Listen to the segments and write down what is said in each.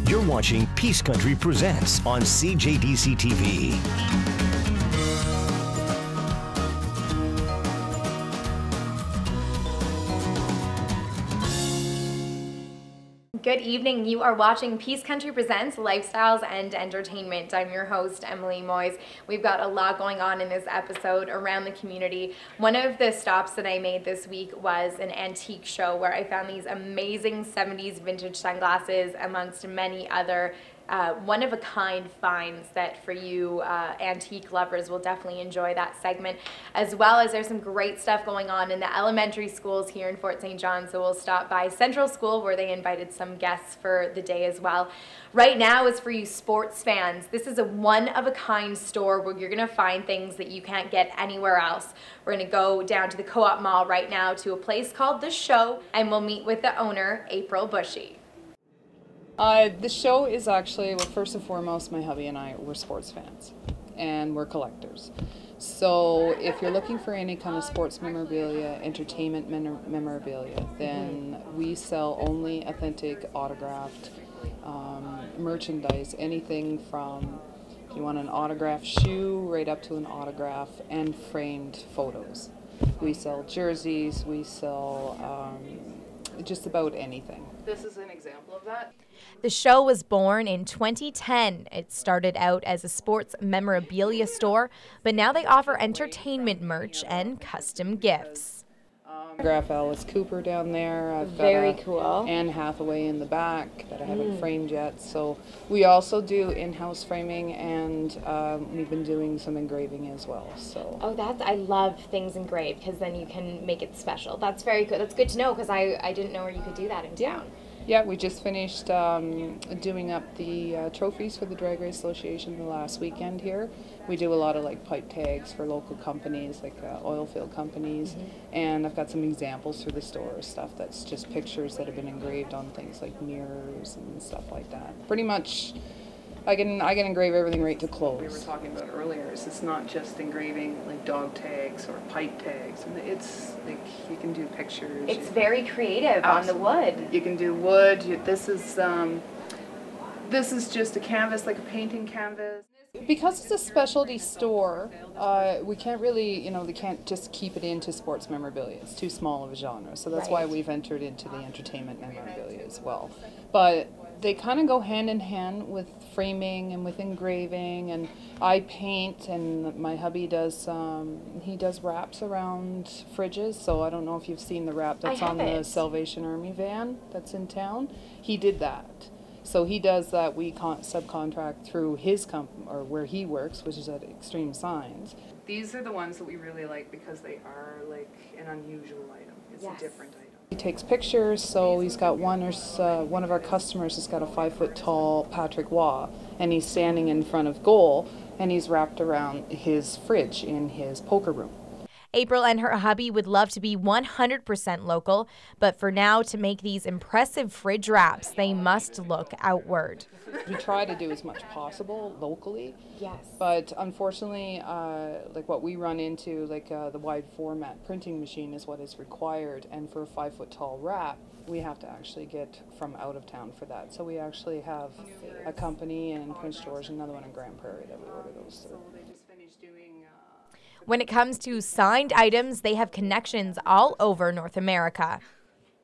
You're watching Peace Country Presents on CJDC TV. Good evening. You are watching Peace Country Presents Lifestyles and Entertainment. I'm your host, Emily Moyes. We've got a lot going on in this episode around the community. One of the stops that I made this week was an antique show where I found these amazing 70s vintage sunglasses amongst many other one-of-a-kind finds that for you antique lovers will definitely enjoy that segment, as well as there's some great stuff going on in the elementary schools here in Fort St. John, so we'll stop by Central School where they invited some guests for the day as well. Right now is for you sports fans. This is a one-of-a-kind store where you're going to find things that you can't get anywhere else. We're going to go down to the Co-op Mall right now to a place called The Show, and we'll meet with the owner, April Bushy. The show is actually, well, first and foremost, my hubby and I, we're sports fans and we're collectors. So if you're looking for any kind of sports memorabilia, entertainment memorabilia, then we sell only authentic autographed merchandise, anything from, if you want an autographed shoe, right up to an autograph and framed photos. We sell jerseys, we sell just about anything. This is an example of that. The show was born in 2010. It started out as a sports memorabilia store, but now they offer entertainment merch and custom gifts. Graph Alice Cooper down there. I've Very got cool. Anne Hathaway in the back that I haven't framed yet. So we also do in-house framing, and we've been doing some engraving as well. So. Oh, I love things engraved because then you can make it special. That's very good. That's good to know because I didn't know where you could do that in town. Yeah, we just finished doing up the trophies for the Drag Race Association the last weekend here. We do a lot of like pipe tags for local companies, like oil field companies, and I've got some examples through the store, stuff that's just pictures that have been engraved on things like mirrors and stuff like that. Pretty much, I can engrave everything right to clothes. We were talking about earlier, is it's not just engraving like dog tags or pipe tags, and it's like you can do pictures. It's very creative on the wood. You can do wood. This is just a canvas, like a painting canvas. Because it's a specialty store, we can't really, they can't just keep it into sports memorabilia. It's too small of a genre, so that's why we've entered into the entertainment memorabilia as well. But they kind of go hand in hand with framing and with engraving, and I paint, and my hubby does, he does wraps around fridges, so I don't know if you've seen the wrap that's on the Salvation Army van that's in town. He did that. So he does that. We subcontract through his company, or where he works, which is at Extreme Signs. These are the ones that we really like because they are like an unusual item. It's a different item. He takes pictures, so he's got one of our customers has got a 5-foot-tall Patrick Waugh, and he's standing in front of goal, and he's wrapped around his fridge in his poker room. April and her hubby would love to be 100% local, but for now, to make these impressive fridge wraps, they must look outward. We try to do as much possible locally. Yes. But unfortunately, like what we run into, like the wide format printing machine is what is required, and for a 5-foot-tall wrap, we have to actually get from out of town for that. So we actually have a company in Prince George, another one in Grand Prairie that we order those through. So they just finished doing. When it comes to signed items, they have connections all over North America.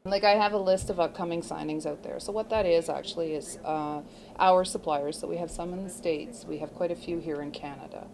Like I have a list of upcoming signings out there. So what that is actually is our suppliers. So we have some in the States. We have quite a few here in Canada.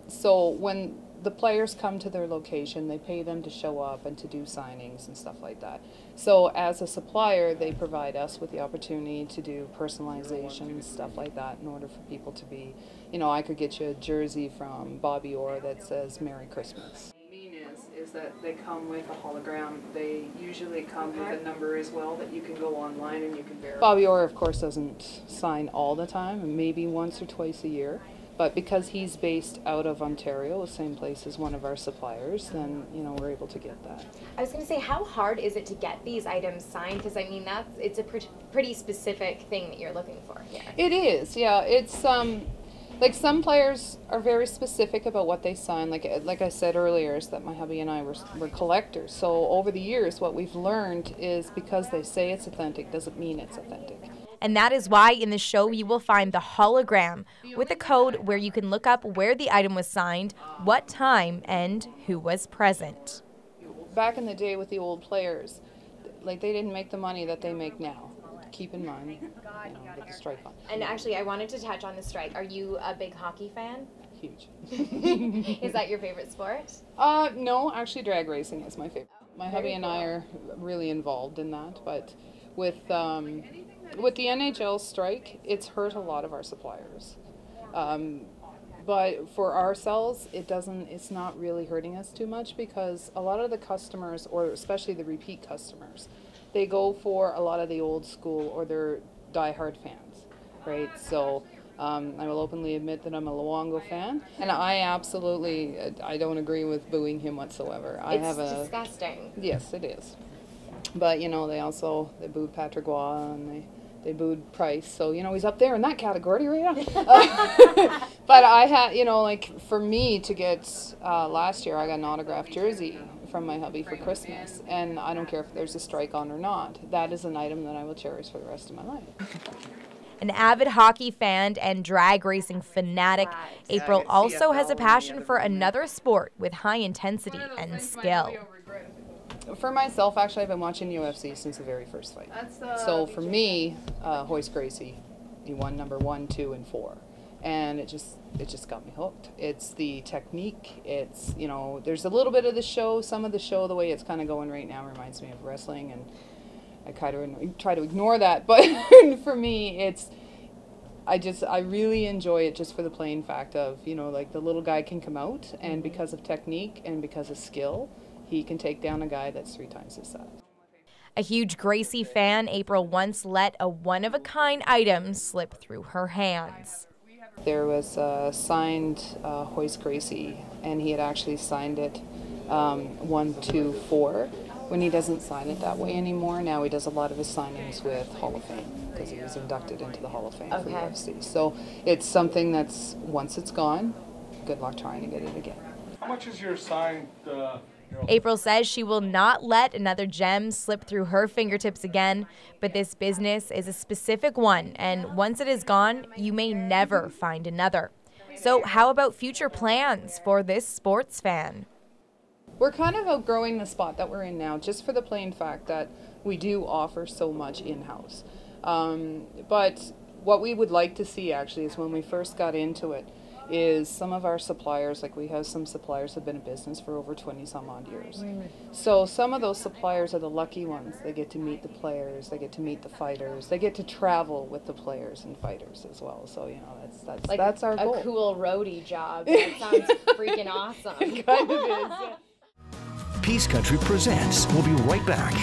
So when the players come to their location, they pay them to show up and to do signings and stuff like that. So as a supplier, they provide us with the opportunity to do personalization, stuff like that, in order for people to be, I could get you a jersey from Bobby Orr that says Merry Christmas. What I mean is that they come with a hologram. They usually come with a number as well that you can go online and you can verify. Bobby Orr, of course, doesn't sign all the time, maybe once or twice a year. But because he's based out of Ontario, the same place as one of our suppliers, then, we're able to get that. I was going to say, how hard is it to get these items signed? Because, I mean, it's a pretty specific thing that you're looking for here. It is, yeah. It's, Like some players are very specific about what they sign. Like I said earlier, is that my hubby and I were collectors. So over the years, what we've learned is because they say it's authentic doesn't mean it's authentic. And that is why in the show you will find the hologram with a code where you can look up where the item was signed, what time, and who was present. Back in the day with the old players, like they didn't make the money that they make now. Keep in mind, with the strike on. And actually, I wanted to touch on the strike. Are you a big hockey fan? Huge. Is that your favorite sport? No, actually drag racing is my favorite. My hubby and I are really involved in that, but with the NHL strike, it's hurt a lot of our suppliers. But for ourselves, it's not really hurting us too much because a lot of the customers, or especially the repeat customers, they go for a lot of the old school or they're diehard fans, right? So I will openly admit that I'm a Luongo fan, and I don't agree with booing him whatsoever. It's disgusting. Yes, it is. But they booed Patrick Roy and they booed Price, so he's up there in that category right now. But I had, like for me to get last year, I got an autographed jersey from my hubby for Christmas, and I don't care if there's a strike on or not. That is an item that I will cherish for the rest of my life. An avid hockey fan and drag racing fanatic, April also has a passion for another sport with high intensity and skill. For myself, actually, I've been watching UFC since the very first fight. So for me, Moyes Gracie, he won number 1, 2, and 4. And it just got me hooked. It's the technique. It's, there's a little bit of the show. Some of the show, the way it's kind of going right now, reminds me of wrestling, and I kind of try to ignore that. But for me, I really enjoy it just for the plain fact of, like the little guy can come out, and because of technique and because of skill, he can take down a guy that's 3 times his size. A huge Gracie fan, April once let a one-of-a-kind item slip through her hands. There was a signed Moyes Gracie, and he had actually signed it 1, 2, 4. When he doesn't sign it that way anymore, now he does a lot of his signings with Hall of Fame because he was inducted into the Hall of Fame for UFC. So it's something that's, once it's gone, good luck trying to get it again. How much is your signed... April says she will not let another gem slip through her fingertips again, but this business is a specific one, and once it is gone, you may never find another. So how about future plans for this sports fan? We're kind of outgrowing the spot that we're in now, just for the plain fact that we do offer so much in-house. But what we would like to see actually is when we first got into it, is some of our suppliers, like we have some suppliers that have been in business for over 20 some odd years. So some of those suppliers are the lucky ones. They get to meet the players, they get to meet the fighters, they get to travel with the players and fighters as well. So that's our goal. A cool roadie job. That sounds freaking awesome. It kind of is. Yeah. Peace Country Presents. We'll be right back.